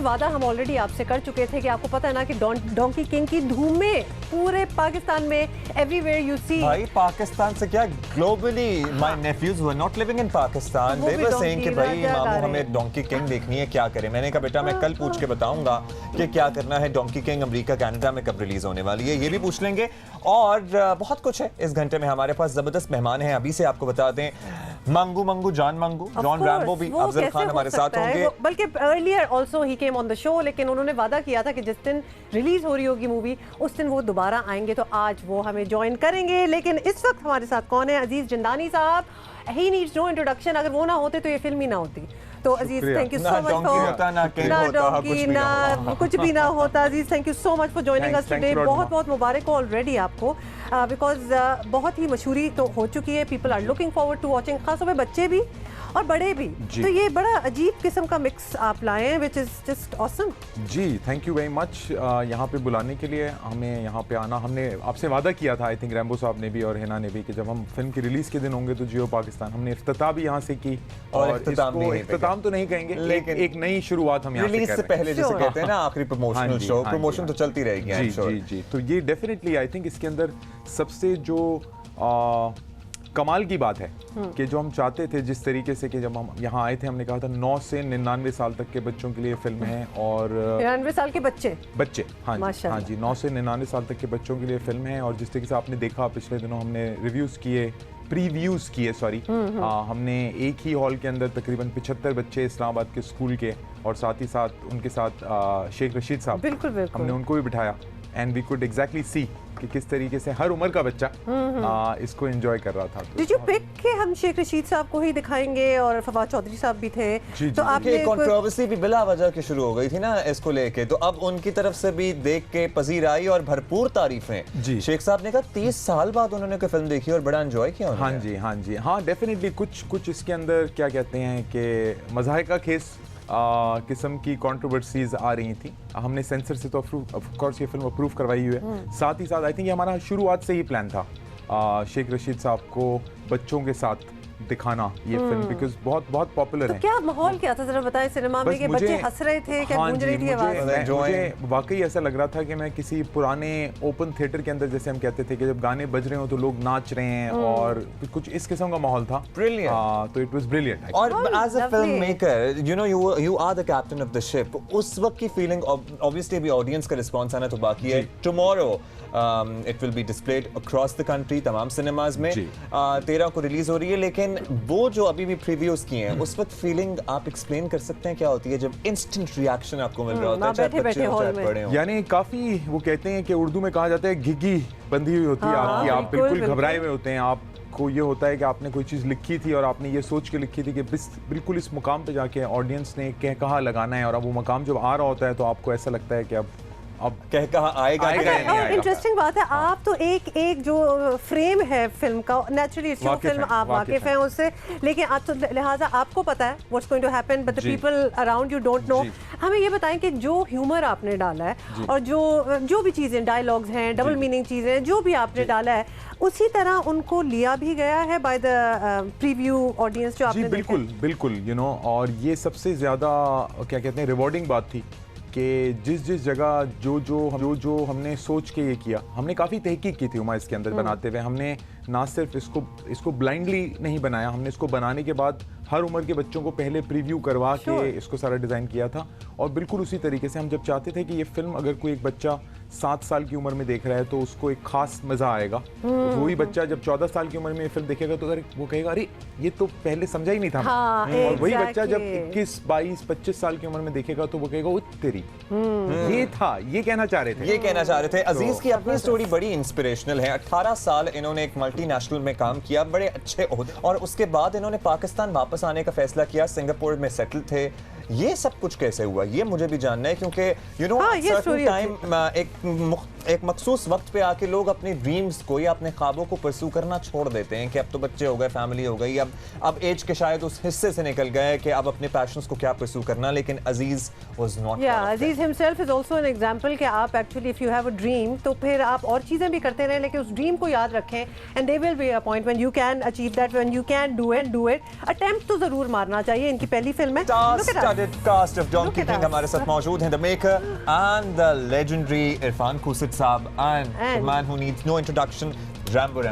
वादा हम ऑलरेडी आपसे कर चुके थे कि आपको पता है ना कि डोंकी किंग की धूमें पूरे पाकिस्तान में एवरीवेयर यू सी। भाई पाकिस्तान से क्या globally my nephews were not living in Pakistan, they were saying कि भाई मामू हमें डोंकी किंग देखनी है, क्या करें। मैंने कहा बेटा मैं कल पूछ के बताऊंगा कि क्या करना है। डोंकी किंग अमेरिका कनाडा में कब रिलीज होने वाली है ये भी पूछ लेंगे, और बहुत कुछ है इस घंटे में। हमारे पास जबरदस्त मेहमान हैं, अभी से आपको बता दें, मंगू मंगू जॉन रैम्बो भी, अफजल खान हमारे साथ होंगे। बल्कि earlier also he came on the show, लेकिन उन्होंने वादा किया था कि जिस दिन रिलीज हो रही होगी मूवी उस दिन वो दोबारा आएंगे, तो आज वो हमें ज्वाइन करेंगे। लेकिन इस वक्त हमारे साथ कौन है? अजीज जिंदानी साहब। ही नीड्स नो इंट्रोडक्शन, अगर वो ना होते तो ये फिल्म ही ना होती। तो Aziz thank you so much for ना कुछ भी ना होता। Aziz thank you so much for joining us today. बहुत बहुत मुबारक हो ऑलरेडी आपको, बिकॉज बहुत ही मशहूरी तो हो चुकी है। People are looking forward to watching, खासतौर पे बच्चे भी और बड़े भी। तो ये बड़ा अजीब किस्म का मिक्स आप लाए हैं, विच इज जस्ट ऑसम। जी थैंक यू वेरी मच यहाँ पे बुलाने के लिए, हमें यहाँ पे आना। हमने आपसे वादा किया था, आई थिंक रैम्बो साहब ने भी और हिना ने भी, कि जब हम फिल्म की रिलीज के दिन होंगे तो जियो पाकिस्तान, हमने इफ्तिताह भी यहाँ से की। और इसको इफ्तिताम तो नहीं कहेंगे, लेकिन एक नई शुरुआत हम यहाँ रिलीज से पहले जैसे कहते हैं ना आखिरी प्रमोशनल शो, प्रमोशन तो चलती रहेगी। जी। तो ये डेफिनेटली आई थिंक इसके अंदर सबसे जो कमाल की बात है कि जो हम चाहते थे, जिस तरीके से कि जब हम यहाँ आए थे हमने कहा था 9 से 99 साल तक के बच्चों के लिए फिल्म है। और 99 साल के बच्चे हाँ जी 9 से 99 साल तक के बच्चों के लिए फिल्म है। और जिस तरीके से आपने देखा पिछले दिनों हमने रिव्यूज़ किए, प्रीव्यूज़ किए सॉरी, हमने एक ही हॉल के अंदर तकरीबन 75 बच्चे इस्लामाबाद के स्कूल के, और साथ ही साथ उनके साथ शेख रशीद साहब, बिल्कुल हमने उनको भी बिठाया। एंड वी कुड एग्जैक्टली सी कि किस तरीके से हर उम्र का बच्चा इसको एंजॉय कर रहा था। डिड यू पिक कि हम शेख रशीद साहब को ही दिखाएंगे, और फवाद चौधरी साहब भी थे। तो आपने कंट्रोवर्सी भी बिला वजह की शुरू हो गई थी ना इसको लेके, तो अब उनकी तरफ से भी देख के पजीर आई और भरपूर तारीफें। शेख साहब ने कहा 30 साल बाद उन्होंने कोई फिल्म देखी और बड़ा एंजॉय किया उन्होंने। हाँ डेफिनेटली कुछ इसके अंदर क्या कहते हैं कि मज़ाहिका खेस किस्म की कंट्रोवर्सीज आ रही थी। हमने सेंसर से तो ऑफ कोर्स ये फिल्म अप्रूव करवाई हुई है। साथ ही साथ आई थिंक ये हमारा शुरुआत से ही प्लान था शेख रशीद साहब को बच्चों के साथ दिखाना ये फिल्म, बिकॉज बहुत पॉपुलर है। क्या माहौल क्या था जरा बताएं सिनेमा में, कि बच्चे हंस रहे थे, क्या गूंज रही थी आवाज? मुझे वाकई ऐसा लग रहा था कि मैं किसी पुराने ओपन थिएटर के अंदर, जैसे हम कहते थे कि जब गाने बज रहे हो तो लोग नाच रहे हैं, और कुछ इस किस्म का माहौल था। ब्रिलियंट। तो इट वाज ब्रिलियंट। और as a film maker you know you are the captain of the ship. उस वक्त की फीलिंग, ऑब्वियसली अभी ऑडियंस का रिस्पांस आना तो बाकी है। Tomorrow it will be displayed across the country, तमाम सिनेमाज में 13 को रिलीज हो रही है। लेकिन वो जो अभी भी प्रीव्यूज किए हैं, उस वक्त फीलिंग आप एक्सप्लेन कर सकते हैं क्या होती है जब इंस्टेंट रिएक्शन आपको मिल रहा होता है, चाहे बच्चे हो चाहे बड़े हो? यानी काफी, वो कहते हैं कि उर्दू में कहा जाता है घिघी बंधी हुई होती है आपकी, आप बिल्कुल घबराए हुए होते हैं। आपको ये होता है कि आपने कोई चीज़ लिखी थी और आपने ये सोच के लिखी थी कि बिल्कुल इस मुकाम पे जाके ऑडियंस ने कहा लगाना है, और अब वो मुकाम जब आ रहा होता है तो आपको ऐसा लगता है कि अब कहा आएगा। इंटरेस्टिंग बात है, आप तो एक जो फ्रेम है फिल्म का, नेचुरली इट्स योर फिल्म, आप वाकिफ हैं उससे, लेकिन आप तो लिहाजा आपको पता है what's going to happen, but the people around you don't know. हमें ये बताएं कि जो ह्यूमर आपने डाला है और जो भी चीज़ें, डायलॉग्स हैं, डबल मीनिंग चीज़ें, जो भी आपने डाला है, उसी तरह उनको लिया भी गया है बाय द प्रीव्यू ऑडियंस जो आपने? बिल्कुल यू नो, और ये सबसे ज़्यादा क्या कहते हैं रिवॉर्डिंग बात थी कि जिस जगह जो हमने सोच के ये किया, हमने काफ़ी तहकीक की थी उमा इसके अंदर बनाते हुए। हमने ना सिर्फ इसको ब्लाइंडली नहीं बनाया, हमने इसको बनाने के बाद हर उम्र के बच्चों को पहले प्रीव्यू करवा के इसको सारा डिज़ाइन किया था। और बिल्कुल उसी तरीके से हम जब चाहते थे कि ये फिल्म अगर कोई एक बच्चा 7 साल की उम्र में देख रहा है तो उसको एक खास मज़ा आएगा, तो वही बच्चा जब 14 साल की उम्र में ये फिल्म देखेगा तो अगर वो कहेगा अरे ये तो पहले समझा ही नहीं था। और वही बच्चा जब 21, 22, 25 साल की उम्र में देखेगा तो वो कहेगा ओ तेरी, ये था, ये कहना चाह रहे थे। अजीज की अपनी स्टोरी बड़ी इंस्पिरेशनल है। 18 साल इन्होंने एक मल्टीनेशनल में काम किया, बड़े अच्छे ओहदे, और उसके बाद इन्होंने पाकिस्तान वापस आने का फैसला किया, सिंगापुर में सेटल थे। ये सब कुछ कैसे हुआ ये मुझे भी जानना है, क्योंकि यू नो सर्टेन टाइम एक एक मखसूस वक्त पे आके लोग अपने ड्रीम्स को या अपने ख्वाबों को परस्यू करना छोड़ देते हैं कि अब तो बच्चे हो गए, फैमिली हो गई, अब एज के शायद उस हिस्से से निकल गए कि अब अपने पैशंस को क्या परस्यू करना। लेकिन Aziz was not. Aziz himself is also an example कि आप actually if you have a dream तो फिर आप और चीजें भी करते रहें, लेकिन उस ड्रीम को याद रखें and there will be a point when you can achieve that, when you can do it. Attempt तो जरूर मारना चाहिए। इनकी पहली फिल्म है। Star-studded cast of Donkey King हमारे साथ मौजूद हैं, the maker and the legendary Irfan Khurshid साहब and the man who needs no introduction, Rambo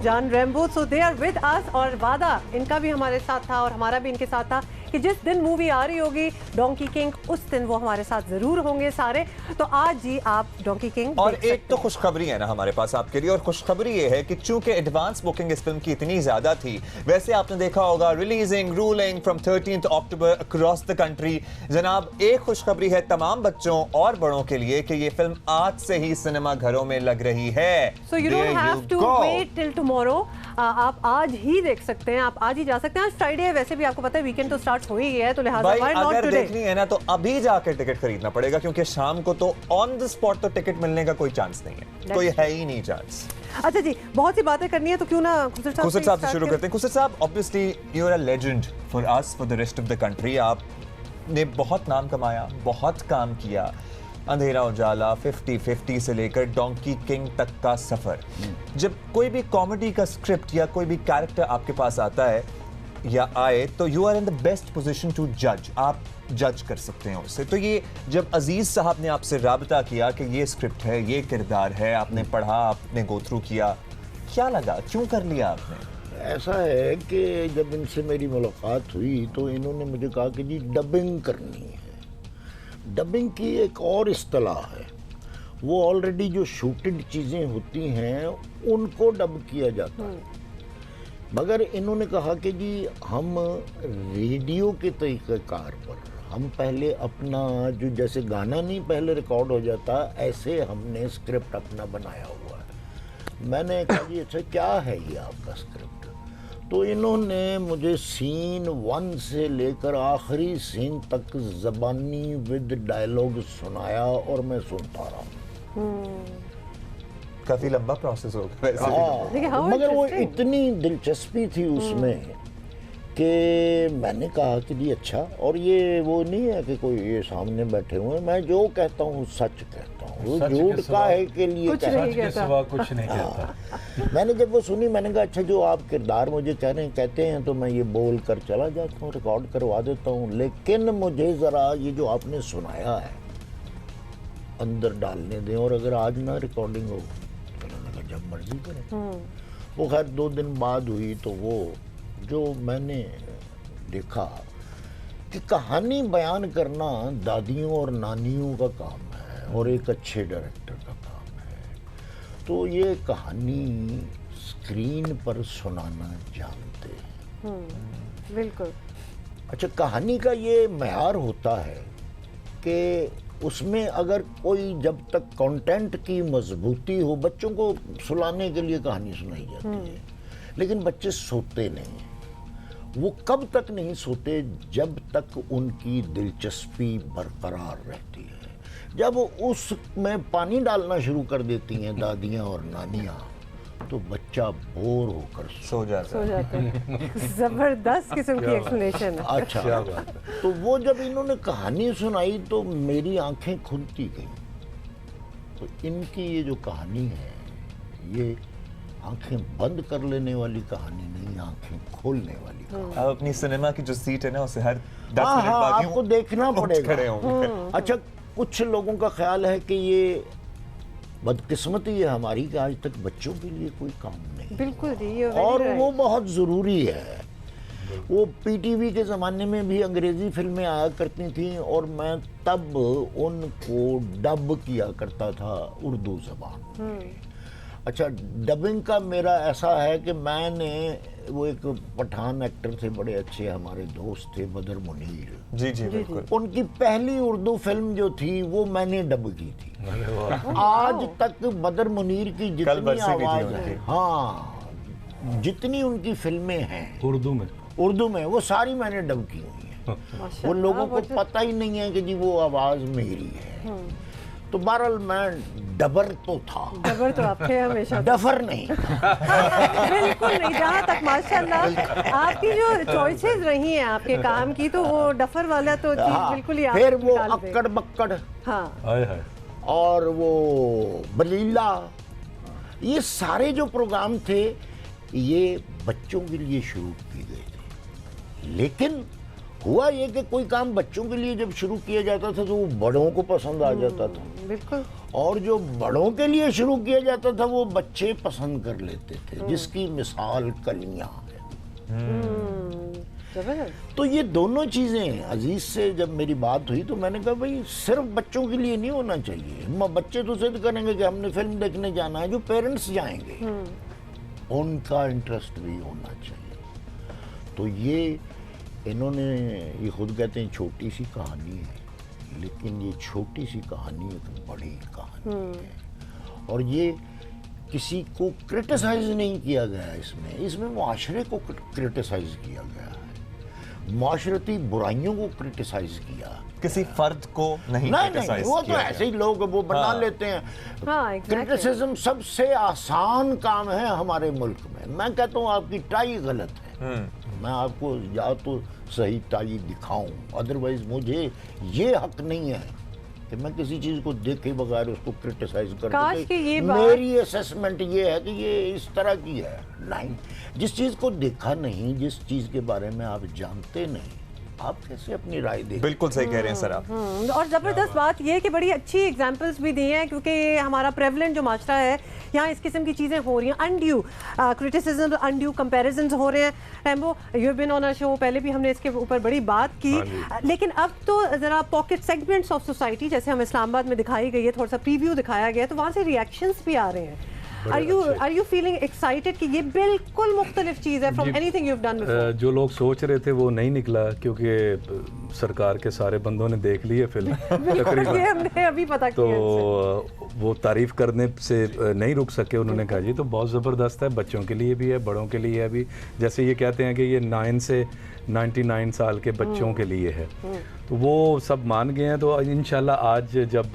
John Rambo. So they are with us और वादा इनका भी हमारे साथ था और हमारा भी इनके साथ था कि जिस दिन मूवी आ रही होगी डोंकी किंग, उस दिन वो हमारे साथ जरूर होंगे सारे। तो आज जी आप डोंकी किंग और एक तो खुशखबरी है ना हमारे पास आपके लिए, और खुशखबरी ये है कि चूंकि एडवांस बुकिंग इस फिल्म की इतनी ज्यादा थी, वैसे आपने देखा होगा releasing ruling from 13th October across the country. जनाब एक खुशखबरी है तमाम बच्चों और बड़ों के लिए कि ये फिल्म आज से ही सिनेमा घरों में लग रही है। So you don't have to wait till tomorrow. आप आज ही देख सकते हैं, आप आज ही जा सकते हैं। आज फ्राइडे है, वैसे भी आपको पता है वीकेंड तो स्टार्ट हो ही गया है, तो लिहाजा भाई why not अगर today? देखनी है ना तो अभी जाकर टिकट खरीदना पड़ेगा, क्योंकि शाम को तो ऑन द स्पॉट तो टिकट मिलने का कोई चांस नहीं है, कोई है ही नहीं चांस। अच्छा जी, बहुत सी बातें करनी है तो क्यों ना खुर्शीद साहब से शुरू करते हैं। खुर्शीद साहब, obviously you are a legend for us, for the rest of the country. आपने बहुत नाम कमाया, बहुत काम किया, अंधेरा उजाला, 50-50 से लेकर डोंकी किंग तक का सफर। जब कोई भी कॉमेडी का स्क्रिप्ट या कोई भी कैरेक्टर आपके पास आता है या आए तो you are in the best position to जज, आप जज कर सकते हैं उससे। तो ये जब अजीज साहब ने आपसे राबता किया कि ये स्क्रिप्ट है, ये किरदार है, आपने पढ़ा, आपने गो थ्रू किया, क्या लगा, क्यों कर लिया आपने? ऐसा है कि जब इनसे मेरी मुलाकात हुई तो इन्होंने मुझे कहा कि जी डबिंग करनी है। डबिंग की एक और इस्तेलाह है, वो ऑलरेडी जो शूटेड चीज़ें होती हैं उनको डब किया जाता है। मगर इन्होंने कहा कि जी हम रेडियो के तरीक़ेकार पर हम पहले अपना जो जैसे गाना नहीं पहले रिकॉर्ड हो जाता, ऐसे हमने स्क्रिप्ट अपना बनाया हुआ है। मैंने कहा जी अच्छा क्या है ये आपका स्क्रिप्ट? तो इन्होंने मुझे सीन 1 से लेकर आखिरी सीन तक ज़बानी विद डायलॉग सुनाया और मैं सुनता रहा। काफी लंबा प्रोसेस हो गया। हाँ, मगर वो इतनी दिलचस्पी थी उसमें कि मैंने कहा कि जी अच्छा, और ये वो नहीं है कि कोई ये सामने बैठे हुए, मैं जो कहता हूँ सच कहता हूँ, झूठ काहे के लिए कुछ नहीं कहता। कुछ नहीं कहता। मैंने जब वो सुनी मैंने कहा अच्छा जो आप किरदार मुझे कह रहे हैं कहते हैं तो मैं ये बोल कर चला जाता हूँ, रिकॉर्ड करवा देता हूँ, लेकिन मुझे ज़रा ये जो आपने सुनाया है अंदर डालने दें, और अगर आज ना रिकॉर्डिंग हो तो मैंने कहा जब मर्जी करें। वो खैर 2 दिन बाद हुई तो वो जो मैंने देखा कि कहानी बयान करना दादियों और नानियों का काम है और एक अच्छे डायरेक्टर का काम है, तो ये कहानी स्क्रीन पर सुनाना जानते हैं। बिल्कुल। अच्छा, कहानी का ये मयार होता है कि उसमें अगर कोई जब तक कंटेंट की मजबूती हो, बच्चों को सुलाने के लिए कहानी सुनाई जाती है, लेकिन बच्चे सोते नहीं हैं। वो कब तक नहीं सोते? जब तक उनकी दिलचस्पी बरकरार रहती है। जब उसमें पानी डालना शुरू कर देती हैं दादियाँ और नानियाँ तो बच्चा बोर होकर सो जाता है। जबरदस्त किस्म की एक्सप्लेनेशन है। अच्छा, तो वो जब इन्होंने कहानी सुनाई तो मेरी आंखें खुलती गईं। तो इनकी ये जो कहानी है ये आंखें बंद कर लेने वाली कहानी नहीं, आंखें खोलने वाली कहानी। अब अपनी सिनेमा की जो सीट है ना उसे हर 10 हाँ, मिनट बाद यूं आपको देखना उठ पड़ेगा। खड़े होंगे। अच्छा, कुछ लोगों का ख्याल है कि ये बदकिस्मती है हमारी कि आज तक बच्चों के लिए कोई काम नहीं। बिल्कुल जी, ये और वो बहुत ज़रूरी है। वो पीटीवी के ज़माने में भी अंग्रेज़ी फिल्में आया करती थीं और मैं तब उनको डब किया करता था उर्दू ज़बान। अच्छा, डबिंग का मेरा ऐसा है कि मैंने वो एक पठान एक्टर थे बड़े अच्छे, हमारे दोस्त थे बदर मुनीर। जी जी बिल्कुल। उनकी पहली उर्दू फिल्म जो थी वो मैंने डब की थी। आज तक बदर मुनीर की जितनी आवाज़ है, हाँ, जितनी उनकी फिल्में हैं उर्दू में वो सारी मैंने डब की हुई हैं। वो लोगों को पता ही नहीं है कि जी वो आवाज़ मेरी है। तो बहरहाल मैं डबर तो था, डबर तो आप थे हमेशा। डफर नहीं। बिल्कुल नहीं, जहाँ तक माशाल्लाह आपकी जो चॉइसेस रही हैं आपके काम की, तो वो डफर वाला तो चीज हाँ, बिल्कुल ही आप फिर वो निकाल दें। अक्कड़ बक्कड़ हाँ हाय हाय। और वो बलीला, ये सारे जो प्रोग्राम थे ये बच्चों के लिए शुरू किए गए थे। लेकिन हुआ ये कि कोई काम बच्चों के लिए जब शुरू किया जाता था तो वो बड़ों को पसंद आ जाता था, बिल्कुल। और जो बड़ों के लिए शुरू किया जाता था वो बच्चे पसंद कर लेते थे, जिसकी मिसाल कलियां है। जबरदस्त। तो ये दोनों चीज़ें अजीज से जब मेरी बात हुई तो मैंने कहा भाई सिर्फ बच्चों के लिए नहीं होना चाहिए, बच्चे तो जिद करेंगे कि हमने फिल्म देखने जाना है, जो पेरेंट्स जाएंगे उनका इंटरेस्ट भी होना चाहिए। तो ये इन्होंने, ये खुद कहते हैं छोटी सी कहानी है, लेकिन ये छोटी सी कहानी एक बड़ी कहानी है। और ये किसी को क्रिटिसाइज नहीं किया गया इसमें मुआशरे को क्रिटिसाइज किया गया है, माशरती बुराइयों को क्रिटिसाइज किया, किसी फर्द को नहीं नहीं criticize वो तो किया ऐसे गया। ही लोग वो बना हाँ। लेते हैं। हाँ, exactly। क्रिटिसिज्म सबसे आसान काम है हमारे मुल्क में। मैं कहता हूँ आपकी टाई गलत है, मैं आपको या तो सही टाई दिखाऊं, अदरवाइज मुझे ये हक नहीं है कि मैं किसी चीज को देखे बगैर उसको क्रिटिसाइज कर काश दूं कि ये कि बात- मेरी असेसमेंट ये है कि ये इस तरह की है। नहीं, जिस चीज को देखा नहीं, जिस चीज के बारे में आप जानते नहीं, आप कैसे अपनी राय दें? बिल्कुल सही कह रहे हैं सर आप। और ज़बरदस्त बात यह है कि बड़ी अच्छी एग्जांपल्स भी दी हैं, क्योंकि ये हमारा प्रेवलेंट जो माशरा है यहाँ इस किस्म की चीज़ें हो रही हैं, अनड्यू क्रिटिसिज्म, अनड्यू कंपैरिजन्स हो रहे हैं। Rambo, you have been on a show, पहले भी हमने इसके ऊपर बड़ी बात की, लेकिन अब तो ज़रा पॉकेट सेगमेंट्स ऑफ सोसाइटी, जैसे हम इस्लामाबाद में दिखाई गई है, थोड़ा सा प्रीव्यू दिखाया गया है, तो वहाँ से रिएक्शंस भी आ रहे हैं। आर यू फीलिंग एक्साइटेड कि ये बिल्कुल मुख्तलिफ चीज़ है from anything you have done before? जो लोग सोच रहे थे वो नहीं निकला, क्योंकि सरकार के सारे बंदों ने देख ली है फिल्म तकरीबन, ये हमने अभी पता तो किया इनसे। वो तारीफ करने से नहीं रुक सके। उन्होंने कहा जी तो बहुत ज़बरदस्त है, बच्चों के लिए भी है, बड़ों के लिए है भी। जैसे ये कहते हैं कि ये 9 से 99 साल के बच्चों के लिए है, तो वो सब मान गए हैं। तो इंशाल्लाह आज जब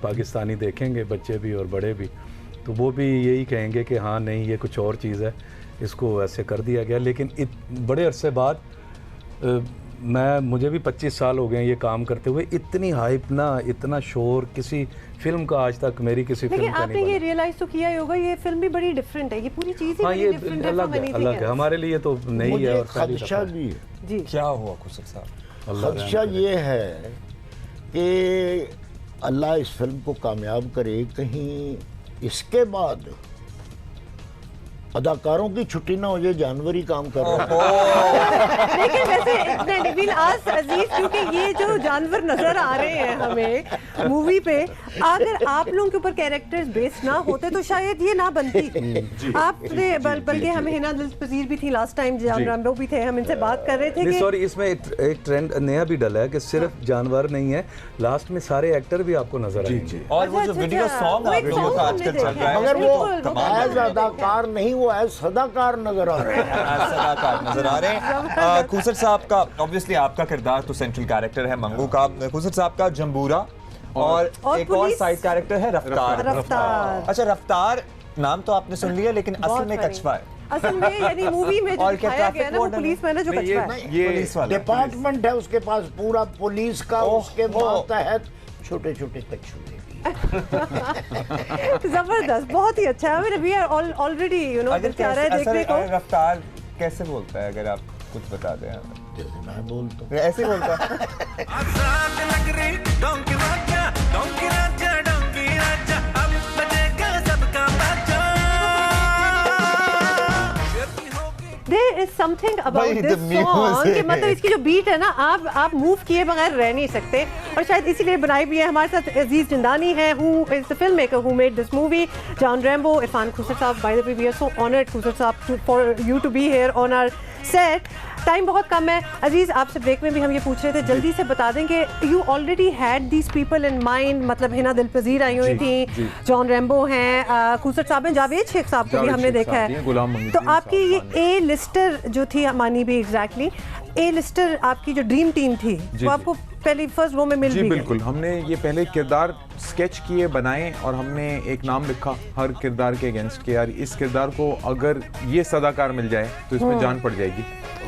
पाकिस्तानी देखेंगे, बच्चे भी और बड़े भी, तो वो भी यही कहेंगे कि हाँ नहीं ये कुछ और चीज़ है, इसको ऐसे कर दिया गया। लेकिन बड़े अरसे बाद मुझे भी 25 साल हो गए ये काम करते हुए, इतनी हाइप ना, इतना शोर किसी फिल्म का आज तक मेरी किसी लेकिन फिल्म का आपने नहीं ये बना। रियलाइज तो किया ही होगा, ये फिल्म भी बड़ी डिफरेंट है, ये पूरी चीज़ ही हाँ बड़ी ये डिफरेंट है अलग from है, anything अलग है, else। हमारे लिए तो नहीं है। मुझे और पहली खदशा दफा। भी है। जी क्या हुआ खुसर साहब? अल्लाह खदशा रहम करे। ये है कि अल्लाह इस फिल्म को कामयाब करे, कहीं इसके बाद अदाकारों की छुट्टी ना हो जाए, जानवर ही काम कर रहे हैं। लेकिन वैसे विल आस्क अजीज, क्योंकि ये जो जानवर नजर आ रहे हैं हमें मूवी पे, अगर आप लोगों के ऊपर कैरेक्टर्स बेस्ड ना होते तो शायद ये ना बनती। आपने बल्कि हमें हिना दिल पजीर भी थी लास्ट टाइम, जान रैम्बो भी थे, हम इनसे बात कर रहे थे नहीं कि सॉरी, इसमें एक ट्रेंड नया भी डला है कि सिर्फ जानवर नहीं है, लास्ट में सारे एक्टर भी आपको नजर आएंगे। और वो जो वीडियो सॉन्ग वो आप एक लोगों song का हमने आजकल चल देखा रहा है। है, मगर वो वो तो कमाल एज अदाकार नहीं, वो एज सदाकार नजर आ रहे हैं। सदाकार नजर आ रहे हैं। खूसर साहब का ऑब्वियसली आपका किरदार तो सेंट्रल कैरेक्टर है मंगू का, खूसर साहब का जंबूरा, और एक और पुलिस- साइड कैरेक्टर है रफ्तार। रफ्तार। अच्छा, रफ्तार नाम तो आपने सुन लिया, लेकिन असल बहुत में funny। कछवा है। असल में यानी मूवी में जो और क्या दिखाया traffic गया ना, वो warden पुलिस में ना जो नहीं, कछवा है। नहीं, ये पुलिस वाला। डिपार्टमेंट है उसके पास पूरा पुलिस का, ओह, उसके ओह। तहत छोटे छोटे कछुए भी। जबरदस्त, बहुत ही अच्छा है। We are already you know अगर दिल चाह रहा है कैसे- देखने असल को। रफ्तार कैसे बोलता है, अगर आप कुछ बता दें हमें। जैसे मैं बोलता हूँ, ऐसे ही बोलता है। आजाद लग रही डोंकी राजा, डोंकी राजा, डोंकी राजा, अब बजेगा सबका बाजा। शेर होगी There is something about भाई, this the song music. कि मतलब इसकी जो बीट है ना, आप मूव किए बगैर रह नहीं सकते, और शायद इसीलिए बनाई भी है। हमारे साथ अजीज जिंदानी है, who is the film maker who made this movie, John Rambo, Irfan Khusar साहब। By the way we are so honoured Khusar साहब for you to be here on our set. Time बहुत कम है अजीज, आपसे ब्रेक में भी हम ये पूछ रहे थे, जल्दी से बता दें कि you already had these people in mind, मतलब हिना दिल पजीर आई हुई जी, थी, जी। जॉन रैम्बो हैं, खुसर साहब हैं, जावेद शेख साहब को भी जावेद हमने शेख देखा साहब भी है। हैं, गुलाम तो मोहिउद्दीन आपकी ये साहब ए लिस्टर जो थी, मानी भी एग्जैक्टली ए लिस्टर, आपकी जो ड्रीम टीम थी, जी, वो आपको पहली फर्स्ट वो में मिल जी भी गए। बिल्कुल, हमने ये पहले किरदार स्केच किए, बनाए और हमने एक नाम लिखा हर किरदार के अगेंस्ट के यार इस किरदार को अगर ये सदाकार मिल जाए तो इसमें जान पड़ जाएगी।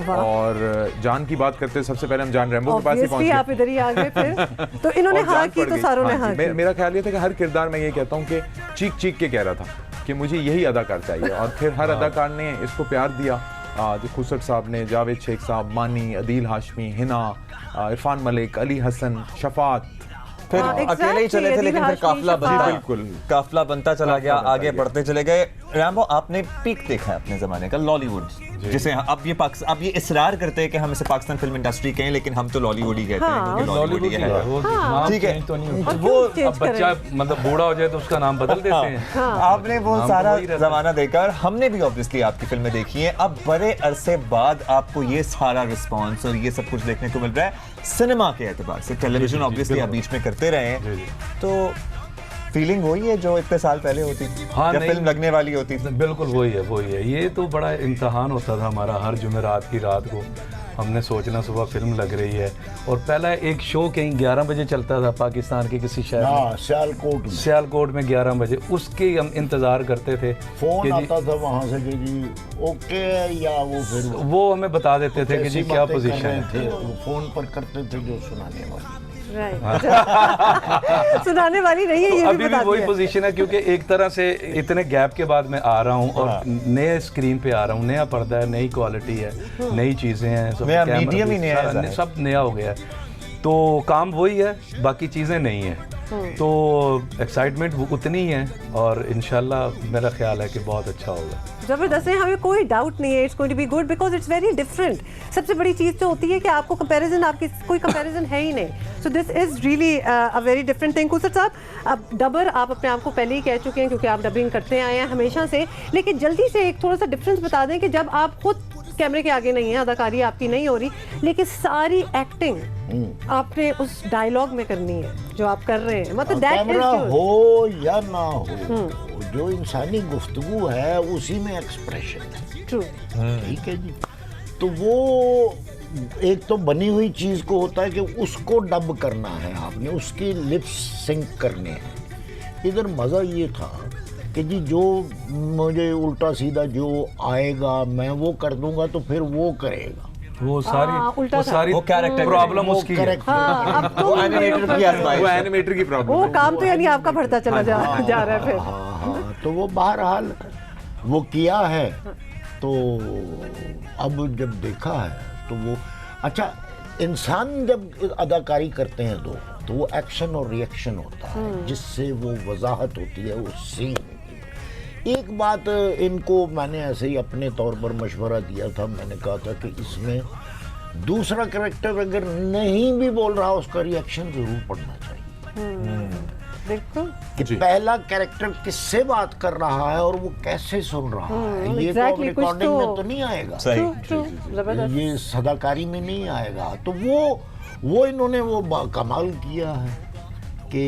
और जान की बात करते हैं, सबसे पहले हम जान रैम्बो के पास ही पहुंच Obviously, आप इधर ही आ गए फिर तो इन्होंने और हाँ जान की पड़ तो गई। सारों ने हाँ हाँ जी, की। मेरा ख्याल ये था कि हर किरदार में ये कहता हूँ कि चीख चीख के कह रहा था कि मुझे यही अदाकार चाहिए और फिर हर अदाकार ने इसको प्यार दिया। जो खुसर साहब ने, जावेद शेख साहब, मानी, अदील हाशमी, हिना, इरफान मलिक, अली हसन, शफात। फिर हाँ, अकेले ही exactly, चले थे अदील लेकिन फिर हाशमी, काफला बनता शफात। बिल्कुल। काफला बनता चला गया, बनता आगे गया। बढ़ते चले गए। रैम्बो, आपने पीक देखा है अपने जमाने का लॉलीवुड, जिसे अब ये इसरार करते हैं कि हम इसे पाकिस्तान फिल्म इंडस्ट्री कहें, लेकिन हम तो लॉलीवुड ही कहते हैं हाँ, क्योंकि लॉलीवुड ही है। वो नाम ठीक है। change तो नहीं होता। और वो क्यों change अब बच्चा करें? मतलब बूढ़ा हो जाए तो उसका नाम बदल देते हैं। आपने वो नाम तो सारा वही रहता है। जमाना देखा और हमने भी ऑब्वियसली आपकी फिल्में देखी हैं। अब बड़े अरसे बाद आपको ये सारा रिस्पांस और ये सब कुछ देखने को मिल रहा है सिनेमा के एतबार से। टेलीविजन ऑब्वियसली आप बीच में करते रहे हैं, तो फीलिंग वही है जो इतने साल पहले होती थी हाँ, जब नहीं। फिल्म लगने वाली होती थी। बिल्कुल वही है। ये तो बड़ा इम्तहान होता था हमारा। हर जुमेरात की रात को हमने सोचना सुबह फिल्म लग रही है, और पहला एक शो कहीं 11 बजे चलता था पाकिस्तान के किसी शहर में, हाँ, सियालकोट में सियालकोट में 11 बजे, उसके हम इंतज़ार करते थे फोन कि जी- आता था वहां से कि जी ओके है या वो फिर वो हमें बता देते थे कि ऐसी जी क्या बातें कर पोजीशन रहे है। थे, वो फोन पर करते थे जो सुनाने वाली। Right. सुनाने वाली नहीं है ये अभी भी भी बताती वही है। पोजीशन है, क्योंकि एक तरह से इतने गैप के बाद मैं आ रहा हूँ और नए स्क्रीन पे आ रहा हूँ, नया पर्दा है, नई क्वालिटी है, नई चीज़ें हैं, सब नया कैमरा medium भी ही नया है, सारा ज़ाहिर। सब नया हो गया है। तो काम वही है, बाकी चीज़ें नहीं हैं। तो एक्साइटमेंट उतनी ही है और इंशाल्लाह मेरा ख्याल है कि बहुत अच्छा होगा। जबरदस्त है, हमें कोई डाउट नहीं है it's going to be good because it's very different. सबसे बड़ी चीज़ तो होती है कि आपको कंपैरिजन, आपकी कोई कंपैरिजन है ही नहीं। So this is really a very different thing. खुसर साहब, अब डबर आप अपने आप को पहले ही कह चुके हैं क्योंकि आप डबिंग करते आए हैं हमेशा से, लेकिन जल्दी से एक थोड़ा सा डिफरेंस बता दें कि जब आप खुद कैमरे के आगे नहीं है, अदाकारी आपकी नहीं हो रही, लेकिन सारी एक्टिंग आपने उस डायलॉग में करनी है जो आप कर रहे हैं, मतलब दैट कैमरा इज हो या ना हो, जो इंसानी गुफ्तगू है उसी में एक्सप्रेशन है। ट्रू। ठीक है जी। तो वो एक तो बनी हुई चीज को होता है कि उसको डब करना है, आपने उसकी लिप्स सिंक करने हैं। इधर मजा ये था कि जी जो मुझे उल्टा सीधा जो आएगा मैं वो कर दूंगा तो फिर वो करेगा। वो उल्टा था। सारी वो character प्रॉब्लम वो उसकी है। correct हाँ, अब तो वो एनिमेटर की आजमाइश वो है। एनिमेटर की प्रॉब्लम वो काम तो यानी आपका बढ़ता चला जा रहा है फिर। हाँ, तो वो बहरहाल वो किया है। तो अब जब देखा है तो वो अच्छा, इंसान जब अदाकारी करते हैं तो वो एक्शन और रिएक्शन होता है जिससे वो वजाहत होती है उस सीन की। एक बात इनको मैंने ऐसे ही अपने तौर पर मशवरा दिया था, मैंने कहा था कि इसमें दूसरा कैरेक्टर अगर नहीं भी बोल रहा उसका रिएक्शन जरूर पड़ना चाहिए बिल्कुल। कि पहला कैरेक्टर किससे बात कर रहा है और वो कैसे सुन रहा है। ये तो अब exactly, कुछ रिकॉर्डिंग तो- में तो नहीं आएगा, सही। ट्रू, जबरदस्त। ये सदाकारी में नहीं आएगा। तो वो इन्होंने वो कमाल किया है कि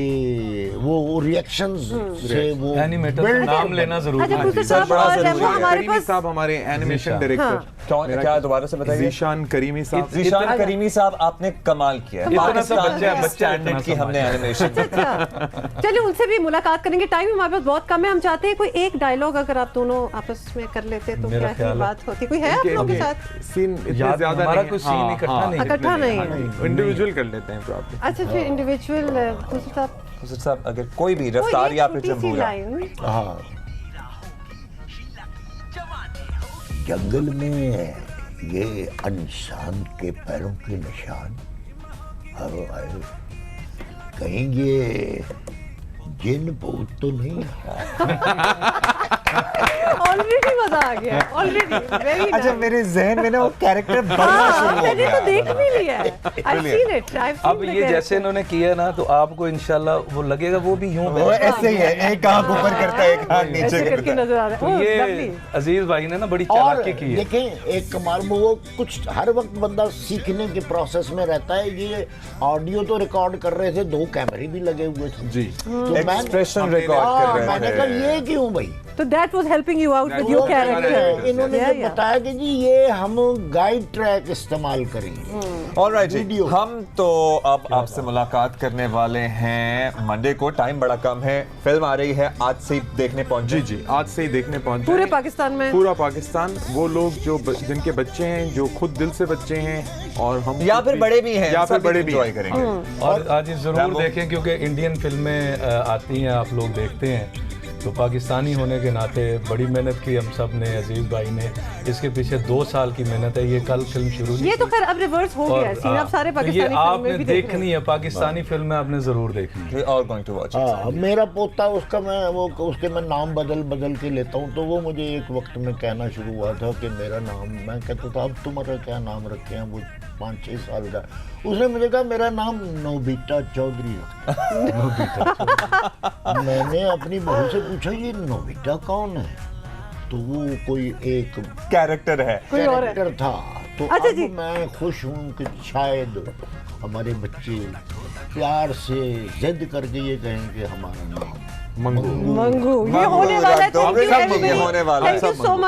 वो रिएक्शंस से वो एनिमेटर build नाम कर लेना जरूरी अच्छा है। खुसर सर, साहब बड़ा और जरूरी रेमो है। हमारे करीमी पास साहब हमारे एनिमेशन हाँ। डायरेक्टर। क्या दोबारा से बताइए? जीशान करीमी साहब। जीशान करीमी साहब, आपने कमाल किया है। इतना सा पाकिस्तान बच्चा है, के बच्चा स्टैंडर्ड इतना की सा हमने एनिमेशन अच्छा, चलिए उनसे भी मुलाकात करेंगे। टाइम हमारे पास बहुत कम है, हम चाहते हैं कोई एक डायलॉग अगर आप दोनों आपस में कर लेते तो मेरा क्या ही ख्याल है। बात होती। कोई है आप लोगों के साथ? सीन इतने याद ज्यादा हमारा नहीं कोई है। सीन हाँ, इकट्ठा हाँ, नहीं है। इकट्ठा नहीं है। इंडिविजुअल कर लेते हैं प्रॉब्लम। अच्छा फिर इंडिविजुअल खुसर साहब खुसर साहब, अगर कोई भी कोई रफ्तार एक या फिर छोटी सी जम्बूरा। लाइन। हाँ, जंगल में ये इंसान के पैरों के निशान आए, कहीं ये जिन भूत तो नहीं है। ऑलरेडी मजा आ गया, ऑलरेडी वेरी अच्छा, मेरे जहन में ना वो कैरेक्टर बनना शुरू हो मैंने गया। तो देख भी लिया है। I've seen it, I've seen अब the ये character. जैसे इन्होंने किया ना, तो आपको इंशाल्लाह वो लगेगा वो भी यूं वो बैठा है। ऐसे ही है, एक आंख ऊपर करता है, एक आंख नीचे ऐसे करता करके है। नजर आ रहा तो है। ये lovely. अजीज भाई ने ना बड़ी और चालाकी की है। देखें एक कमाल वो कुछ हर वक्त बंदा सीखने के प्रोसेस में रहता है। ये ऑडियो तो रिकॉर्ड कर रहे थे, 2 कैमरे भी लगे हुए थे। जी। तो एक्सप्रेशन रिकॉर्ड कर मैंने कहा रहे थे। ये क्यों भाई? तो that was helping you out out with your character. इन्होंने Yeah, जब yeah. बताया कि जी ये हम गाइड ट्रैक इस्तेमाल करेंगे। ऑलराइट जी, वीडियो। हम तो अब आपसे मुलाकात करने वाले हैं मंडे को। टाइम बड़ा कम है, फिल्म आ रही है, आज से ही देखने पहुंच जी जी, आज से ही देखने पहुंच पूरे जाएं। पाकिस्तान में? पूरा पाकिस्तान, वो लोग जो जिनके बच्चे हैं, जो खुद दिल से बच्चे हैं, और हम या फिर बड़े भी हैं, या फिर सभी बड़े भी enjoy हैं। करेंगे। और आज ये जरूर रैम्बो। देखें क्योंकि इंडियन फिल्में आती हैं, आप लोग देखते हैं, तो पाकिस्तानी होने के नाते बड़ी मेहनत की हम सब ने, अजीज भाई ने। इसके पीछे 2 साल की मेहनत है। ये कल फिल्म शुरू नहीं ये तो की। खैर अब रिवर्स हो गया है सीन, अब सारे तो ये पाकिस्तानी आपने फिल्में भी देख रहे देखनी है, पाकिस्तानी फिल्में आपने जरूर देखनी है। We are going to watch it. हाँ, मेरा पोता उसका उसके मैं नाम बदल के लेता हूँ, तो वो मुझे एक वक्त में कहना शुरू हुआ था कि मेरा नाम, मैं कहता था अब तुम्हारा क्या नाम रखे हैं, वो 5-6 साल का। उसने मुझे कहा मेरा नाम नोबिता चौधरी रखा। मैंने अपनी बहू से पूछा ये नोबिता कौन है, तो वो कोई एक कैरेक्टर है। कोई और है। कैरेक्टर था। तो अच्छा अब जी। मैं खुश हूँ कि शायद हमारे बच्चे प्यार से जिद करके ये कहें कि हमारा नाम मंगू। मंगू, ये मंगू, होने वाला है। तो Thank you सब everybody. ये होने वाला है, Thank you सब so मंगू। much.